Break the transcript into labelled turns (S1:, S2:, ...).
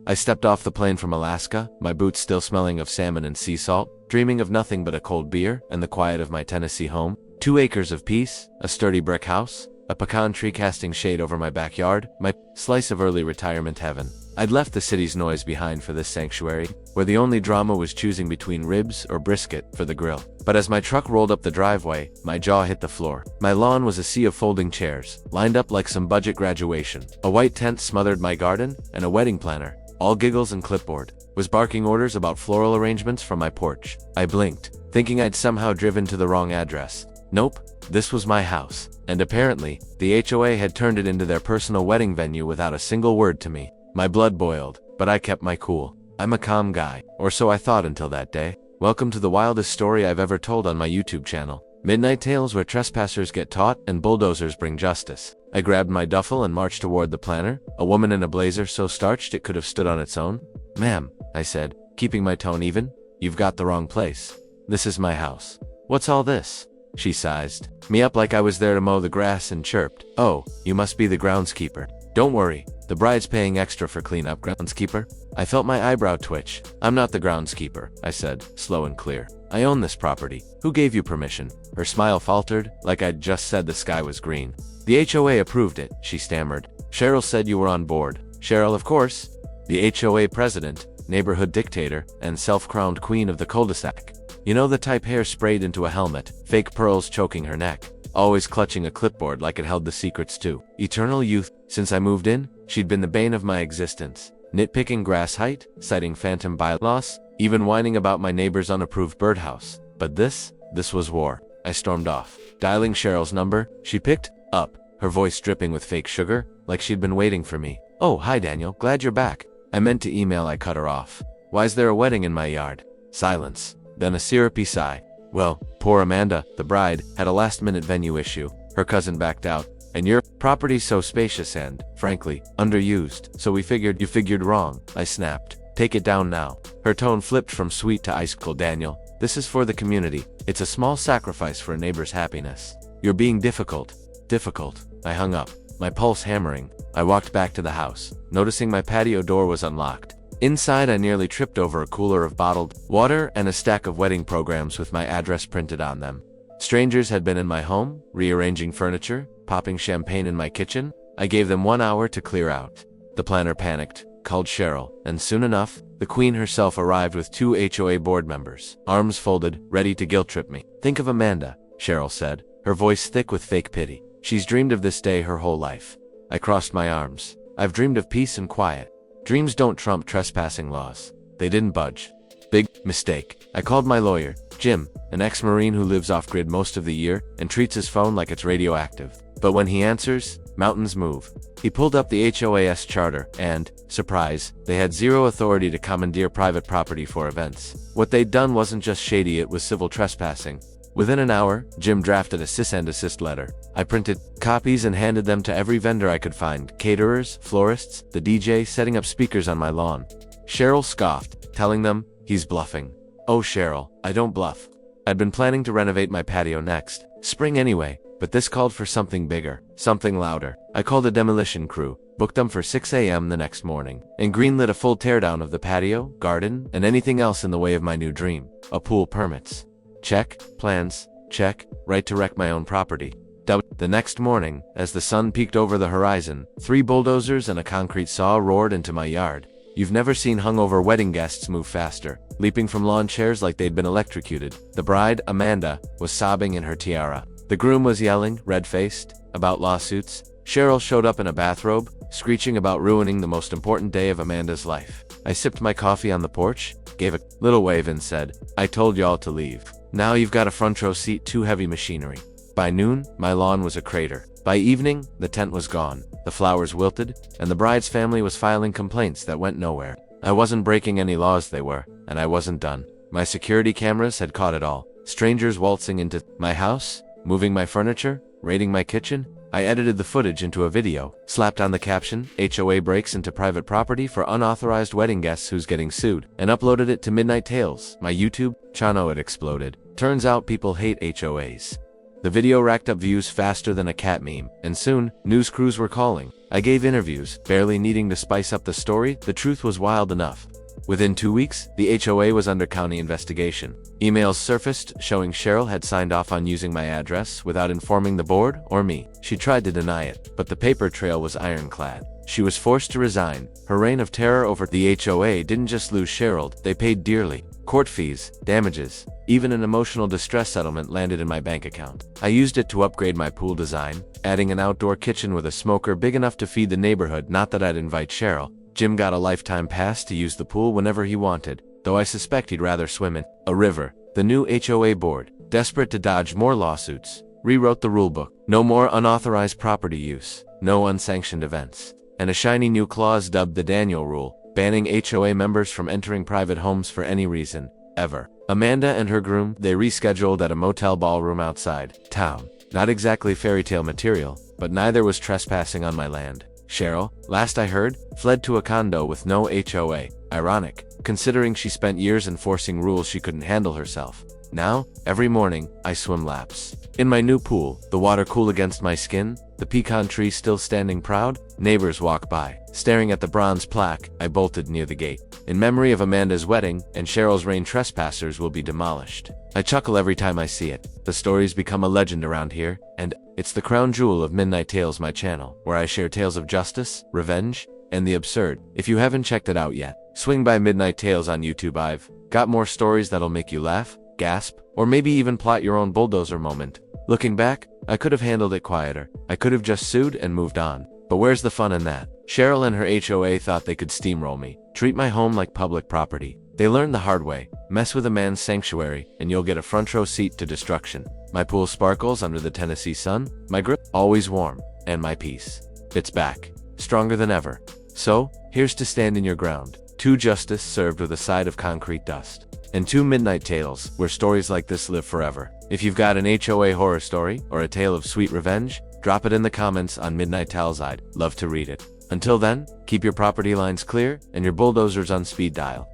S1: I stepped off the plane from Alaska, my boots still smelling of salmon and sea salt, dreaming of nothing but a cold beer and the quiet of my Tennessee home. 2 acres of peace, a sturdy brick house, a pecan tree casting shade over my backyard, my slice of early retirement heaven. I'd left the city's noise behind for this sanctuary, where the only drama was choosing between ribs or brisket for the grill. But as my truck rolled up the driveway, my jaw hit the floor. My lawn was a sea of folding chairs, lined up like some budget graduation. A white tent smothered my garden, and a wedding planner, all giggles and clipboard, was barking orders about floral arrangements from my porch. I blinked, thinking I'd somehow driven to the wrong address. Nope, this was my house, and apparently, the HOA had turned it into their personal wedding venue without a single word to me. My blood boiled, but I kept my cool. I'm a calm guy, or so I thought until that day. Welcome to the wildest story I've ever told on my YouTube channel. MidnightTales, where trespassers get taught and bulldozers bring justice. I grabbed my duffel and marched toward the planner, a woman in a blazer so starched it could have stood on its own. "Ma'am," I said, keeping my tone even, "you've got the wrong place. This is my house." "What's all this?" She sized me up like I was there to mow the grass and chirped, "Oh, you must be the groundskeeper. Don't worry, the bride's paying extra for cleanup." "Groundskeeper?" I felt my eyebrow twitch. "I'm not the groundskeeper," I said, slow and clear. "I own this property. Who gave you permission?" Her smile faltered, like I'd just said the sky was green. "The HOA approved it," she stammered. "Cheryl said you were on board." "Cheryl, of course. The HOA president, neighborhood dictator, and self-crowned queen of the cul-de-sac. You know, the type, hair sprayed into a helmet, fake pearls choking her neck, always clutching a clipboard like it held the secrets to eternal youth. Since I moved in, she'd been the bane of my existence, nitpicking grass height, citing phantom bylaws, even whining about my neighbor's unapproved birdhouse. But this was war. I stormed off, dialing Cheryl's number. She picked up, her voice dripping with fake sugar, like she'd been waiting for me. "Oh, hi Daniel, glad you're back." I meant to email. I cut her off. "Why's there a wedding in my yard?" Silence, then a syrupy sigh. "Well, poor Amanda, the bride, had a last-minute venue issue. Her cousin backed out. And your property's so spacious and, frankly, underused, so we figured." "You figured wrong," I snapped. "Take it down now." Her tone flipped from sweet to ice cold. "Daniel, this is for the community. It's a small sacrifice for a neighbor's happiness. You're being difficult." "Difficult?" I hung up, my pulse hammering. I walked back to the house, noticing my patio door was unlocked. Inside, I nearly tripped over a cooler of bottled water and a stack of wedding programs with my address printed on them. Strangers had been in my home, rearranging furniture, popping champagne in my kitchen. I gave them 1 hour to clear out. The planner panicked, called Cheryl, and soon enough, the queen herself arrived with 2 HOA board members, arms folded, ready to guilt-trip me. "Think of Amanda," Cheryl said, her voice thick with fake pity. "She's dreamed of this day her whole life." I crossed my arms. "I've dreamed of peace and quiet. Dreams don't trump trespassing laws." They didn't budge. "Big mistake." I called my lawyer, Jim, an ex-Marine who lives off-grid most of the year and treats his phone like it's radioactive. But when he answers, mountains move. He pulled up the HOA's charter and, surprise, they had zero authority to commandeer private property for events. What they'd done wasn't just shady, it was civil trespassing. Within an hour, Jim drafted a cease and desist letter. I printed copies and handed them to every vendor I could find, caterers, florists, the DJ, setting up speakers on my lawn. Cheryl scoffed, telling them, "He's bluffing." "Oh Cheryl, I don't bluff." I'd been planning to renovate my patio next spring anyway, but this called for something bigger, something louder. I called a demolition crew, booked them for 6 a.m. the next morning, and greenlit a full teardown of the patio, garden, and anything else in the way of my new dream. A pool, permits. Check. Plans. Check. Right to wreck my own property. The next morning, as the sun peeked over the horizon, 3 bulldozers and a concrete saw roared into my yard. You've never seen hungover wedding guests move faster, leaping from lawn chairs like they'd been electrocuted. The bride, Amanda, was sobbing in her tiara. The groom was yelling, red-faced, about lawsuits. Cheryl showed up in a bathrobe, screeching about ruining the most important day of Amanda's life. I sipped my coffee on the porch, gave a little wave and said, "I told y'all to leave. Now you've got a front row seat to heavy machinery." By noon, my lawn was a crater. By evening, the tent was gone, the flowers wilted, and the bride's family was filing complaints that went nowhere. I wasn't breaking any laws, they were, and I wasn't done. My security cameras had caught it all. Strangers waltzing into my house, moving my furniture, raiding my kitchen. I edited the footage into a video, slapped on the caption, "HOA breaks into private property for unauthorized wedding guests who's getting sued," and uploaded it to MidnightTales, my YouTube channel. It exploded. Turns out people hate HOAs. The video racked up views faster than a cat meme, and soon, news crews were calling. I gave interviews, barely needing to spice up the story. The truth was wild enough. Within 2 weeks, the HOA was under county investigation. Emails surfaced showing Cheryl had signed off on using my address without informing the board or me. She tried to deny it, but the paper trail was ironclad. She was forced to resign. Her reign of terror over the HOA didn't just lose Cheryl, they paid dearly. Court fees, damages, even an emotional distress settlement landed in my bank account. I used it to upgrade my pool design, adding an outdoor kitchen with a smoker big enough to feed the neighborhood. Not that I'd invite Cheryl. Jim got a lifetime pass to use the pool whenever he wanted, though I suspect he'd rather swim in a river. The new HOA board, desperate to dodge more lawsuits, rewrote the rulebook. No more unauthorized property use, no unsanctioned events, and a shiny new clause dubbed the Daniel Rule, banning HOA members from entering private homes for any reason, ever. Amanda and her groom, they rescheduled at a motel ballroom outside town. Not exactly fairy tale material, but neither was trespassing on my land. Cheryl, last I heard, fled to a condo with no HOA. Ironic, considering she spent years enforcing rules she couldn't handle herself. Now, every morning, I swim laps. In my new pool, the water cool against my skin, the pecan tree still standing proud, neighbors walk by. Staring at the bronze plaque, I bolted near the gate. In memory of Amanda's wedding, and Cheryl's reign, trespassers will be demolished. I chuckle every time I see it. The story's become a legend around here, and it's the crown jewel of Midnight Tales, my channel, where I share tales of justice, revenge, and the absurd. If you haven't checked it out yet, swing by Midnight Tales on YouTube. I've got more stories that'll make you laugh, gasp, or maybe even plot your own bulldozer moment. Looking back, I could have handled it quieter. I could have just sued and moved on. But where's the fun in that? Cheryl and her HOA thought they could steamroll me, treat my home like public property. They learned the hard way. Mess with a man's sanctuary, and you'll get a front row seat to destruction. My pool sparkles under the Tennessee sun, my grip always warm, and my peace. It's back, stronger than ever. So, here's to standing your ground. 2 justice served with a side of concrete dust. And 2 Midnight Tales, where stories like this live forever. If you've got an HOA horror story, or a tale of sweet revenge, drop it in the comments on Midnight Tales. I'd love to read it. Until then, keep your property lines clear and your bulldozers on speed dial.